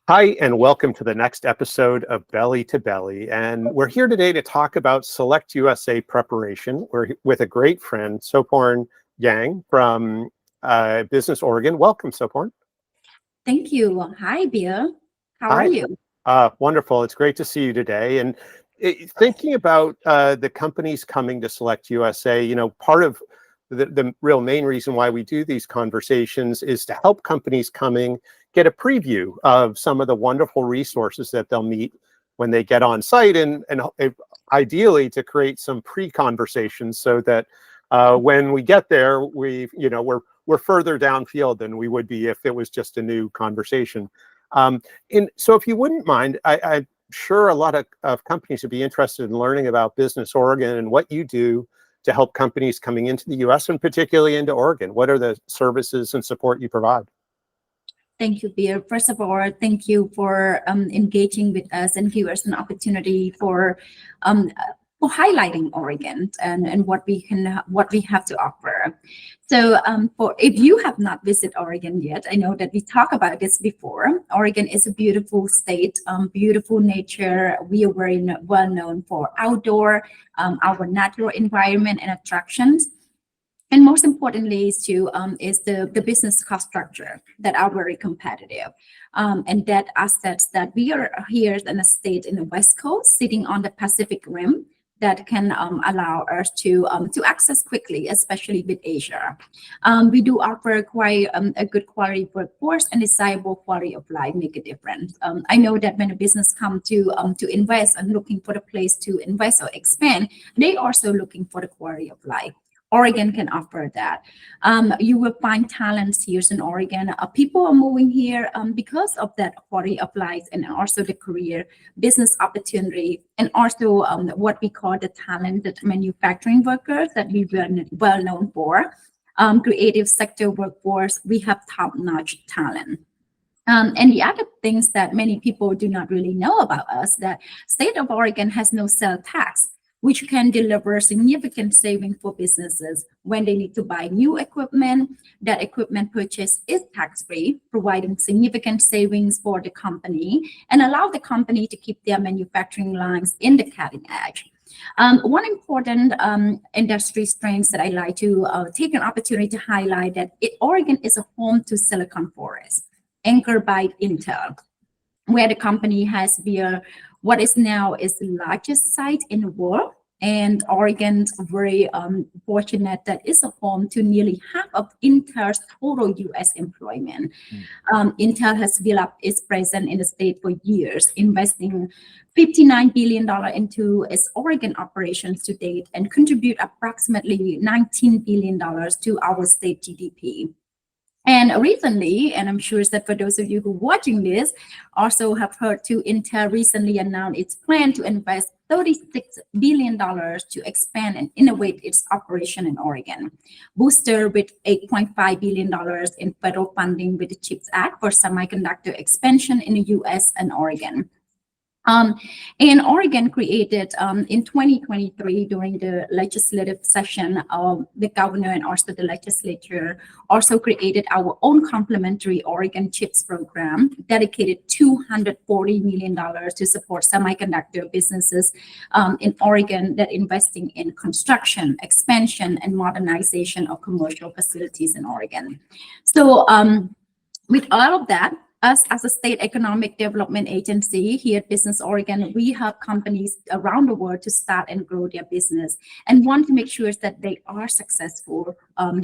Hi, and welcome to the next episode of Belly to Belly. And we're here today to talk about SelectUSA preparation. We're with a great friend, Sophorn Cheang from Business Oregon. Welcome, Sophorn. Thank you. Hi, Bill. How are Hi. you? Wonderful. It's great to see you today. And thinking about the companies coming to SelectUSA, part of the real main reason why we do these conversations is to help companies coming get a preview of some of the wonderful resources that they'll meet when they get on site, and ideally to create some pre-conversations so that when we get there, we're further downfield than we would be if it was just a new conversation. And so if you wouldn't mind, I'm sure a lot of companies would be interested in learning about Business Oregon and what you do to help companies coming into the US and particularly into Oregon. What are the services and support you provide? Thank you, Bill. First of all, thank you for engaging with us and give us an opportunity for highlighting Oregon and what we have to offer. So for if you have not visited Oregon yet, I know that we talked about this before. Oregon is a beautiful state, beautiful nature. We are very well known for outdoor, our natural environment and attractions. And most importantly is the business cost structure that are very competitive. And that assets that we are here in a state in the West Coast, sitting on the Pacific Rim, that can allow us to access quickly, especially with Asia. We do offer quite a good quality workforce and desirable quality of life make a difference. I know that when a business come to invest and looking for a place to invest or expand, they also looking for the quality of life. Oregon can offer that. You will find talents here in Oregon. People are moving here because of that quality of life and also the career, business opportunity, and also what we call the talented manufacturing workers that we were well known for. Creative sector workforce, we have top-notch talent. And the other things that many people do not really know about us, that state of Oregon has no sales tax, which can deliver significant savings for businesses when they need to buy new equipment. That equipment purchase is tax-free, providing significant savings for the company and allow the company to keep their manufacturing lines in the cutting edge. One important industry strengths that I like to take an opportunity to highlight that Oregon is a home to Silicon Forest, anchored by Intel, where the company has what is now is the largest site in the world. And Oregon's very fortunate that is a home to nearly half of Intel's total U.S. employment. Intel has built up its presence in the state for years, investing $59 billion into its Oregon operations to date and contribute approximately $19 billion to our state GDP. And recently, and I'm sure that for those of you who are watching this, also have heard too, Intel recently announced its plan to invest $36 billion to expand and innovate its operation in Oregon, boosted with $8.5 billion in federal funding with the CHIPS Act for semiconductor expansion in the U.S. and Oregon. And Oregon created in 2023 during the legislative session, the governor and also the legislature also created our own complementary Oregon CHIPS program, dedicated $240 million to support semiconductor businesses in Oregon that investing in construction, expansion, and modernization of commercial facilities in Oregon. So with all of that, us as a state economic development agency here at Business Oregon, we help companies around the world to start and grow their business and want to make sure that they are successful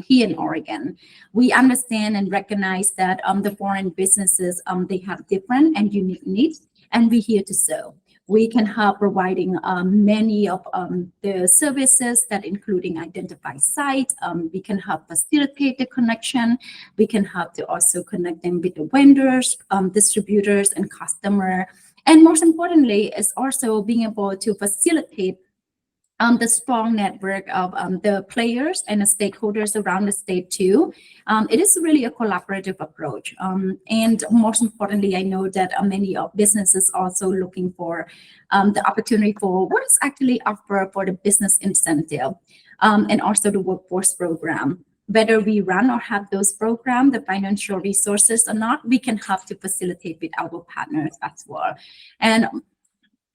here in Oregon. We understand and recognize that the foreign businesses, they have different and unique needs, and we're here to serve. We can help providing many of the services that including identify sites. We can help facilitate the connection. We can help to also connect them with the vendors, distributors, and customer. And most importantly, is also being able to facilitate the strong network of the players and the stakeholders around the state too. It is really a collaborative approach. And most importantly, I know that many of businesses also looking for the opportunity for what is actually offered for the business incentive and also the workforce program. whether we run or have those programs, the financial resources or not, we can help to facilitate with our partners as well. And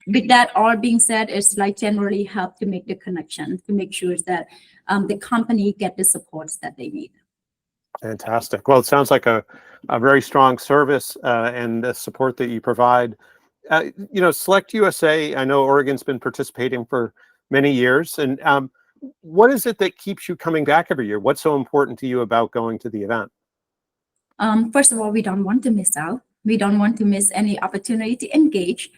with that all being said, it's like generally help to make the connection, to make sure that the company get the supports that they need. Fantastic. Well, it sounds like a very strong service and the support that you provide. SelectUSA, I know Oregon's been participating for many years. And what is it that keeps you coming back every year? What's so important to you about going to the event? First of all, we don't want to miss out. We don't want to miss any opportunity to engage.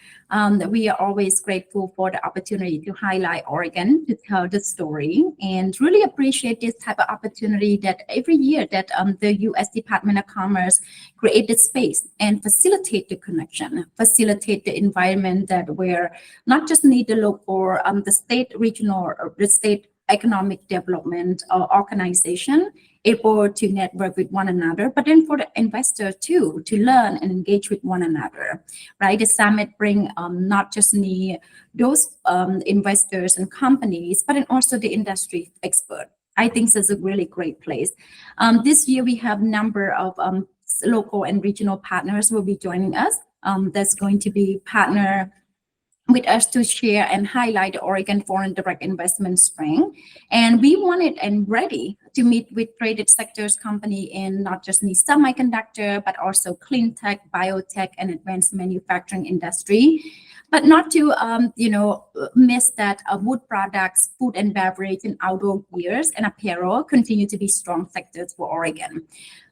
We are always grateful for the opportunity to highlight Oregon, to tell the story, and really appreciate this type of opportunity that every year that the U.S. Department of Commerce create the space and facilitate the connection, facilitate the environment that where not just need the local, the state, regional, or the state economic development organization able to network with one another, but then for the investor too, to learn and engage with one another, right? The summit bring not just those investors and companies, but then also the industry expert. I think this is a really great place. This year we have a number of local and regional partners will be joining us. That's going to be partner with us to share and highlight the Oregon Foreign Direct Investment Spring. And we wanted and ready to meet with traded sectors company in not just the semiconductor, but also clean tech, biotech, and advanced manufacturing industry. But not to, miss that wood products, food and beverage, and outdoor gears and apparel continue to be strong sectors for Oregon.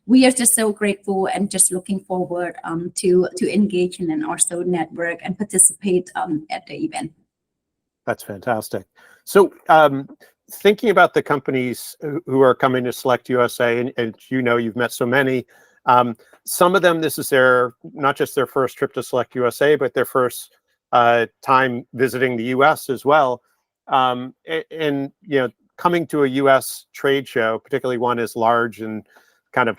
We are just so grateful and just looking forward to engage and then also network and participate at the event. That's fantastic. So thinking about the companies who are coming to SelectUSA, and you've met so many, some of them, this is not just their first trip to SelectUSA, but their first time visiting the US as well. And coming to a US trade show, particularly one as large and kind of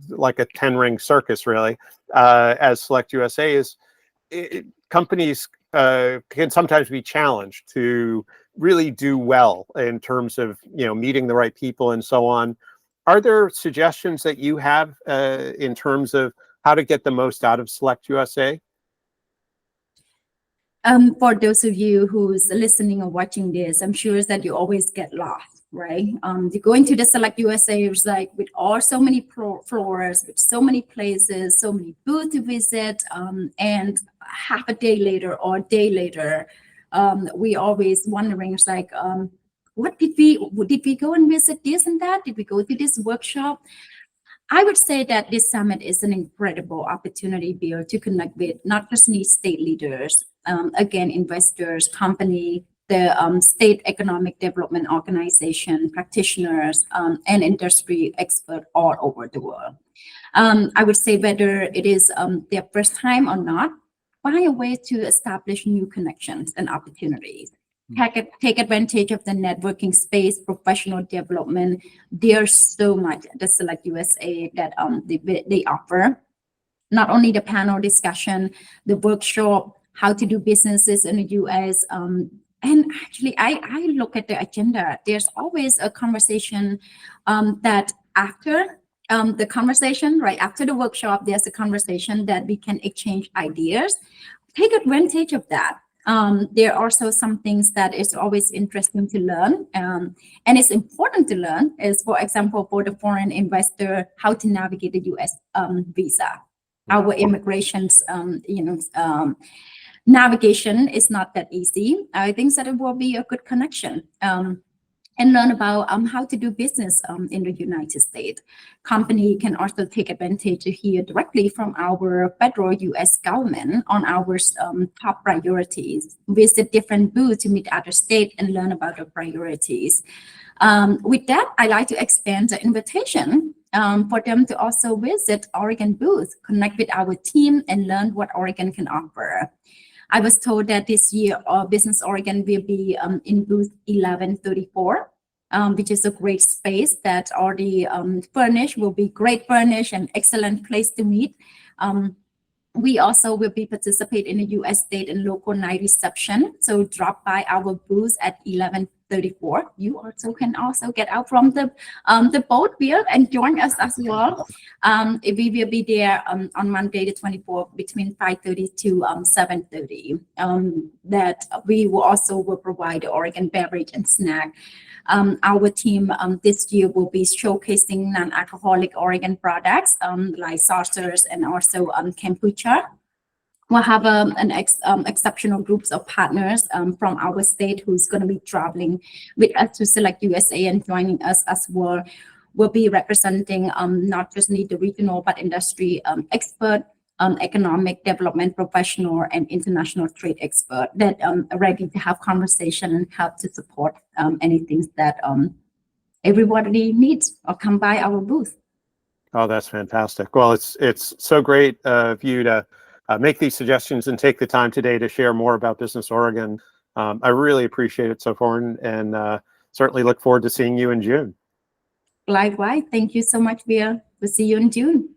like a 10-ring circus, really, as SelectUSA is, companies can sometimes be challenged to really do well in terms of meeting the right people and so on. Are there suggestions that you have in terms of how to get the most out of SelectUSA? For those of you who's listening or watching this, I'm sure that you always get lost, right? You go into the SelectUSA, it's like with so many floors, with so many places, so many booths to visit, and half a day later or a day later, we always wondering, it's like, what did we go and visit this and that? Did we go to this workshop? I would say that this summit is an incredible opportunity, Bill, to connect with not just state leaders, again, investors, company, the state economic development organization, practitioners, and industry experts all over the world. I would say whether it is their first time or not, find a way to establish new connections and opportunities. Take advantage of the networking space, professional development. There's so much at the SelectUSA that they offer. Not only the panel discussion, the workshop, how to do businesses in the US. And actually, I look at the agenda. There's always a conversation that after the conversation, right after the workshop, there's a conversation that we can exchange ideas. Take advantage of that. There are also some things that is always interesting to learn, and it's important to learn is, for example, for the foreign investor, how to navigate the U.S. Visa. Our immigration's, navigation is not that easy. I think that it will be a good connection. And learn about how to do business in the United States. Company can also take advantage to hear directly from our federal U.S. government on our top priorities. Visit different booths to meet other states and learn about the priorities. With that, I like to extend the invitation for them to also visit Oregon booth, connect with our team, and learn what Oregon can offer. I was told that this year, Business Oregon will be in booth 1134, which is a great space that already furnished, will be great furnished and excellent place to meet. We also will be participate in the U.S. state and local night reception. So drop by our booth at 1134 34. You also can also get out from the boat here and join us as well. We will be there on Monday the 24th between 5:30 to 7:30. That we will provide the Oregon beverage and snack. Our team this year will be showcasing non-alcoholic Oregon products like saucers and also kombucha. We'll have exceptional groups of partners from our state who's going to be traveling with us to SelectUSA and joining us as well. We'll be representing not just the regional but industry expert, economic development professional, and international trade expert that are ready to have conversation and help to support anything that everybody needs or come by our booth. Oh, that's fantastic. Well, it's so great of you to make these suggestions and take the time today to share more about Business Oregon. I really appreciate it, Sophorn, and certainly look forward to seeing you in June. Likewise. Thank you so much, Bill. We'll see you in June.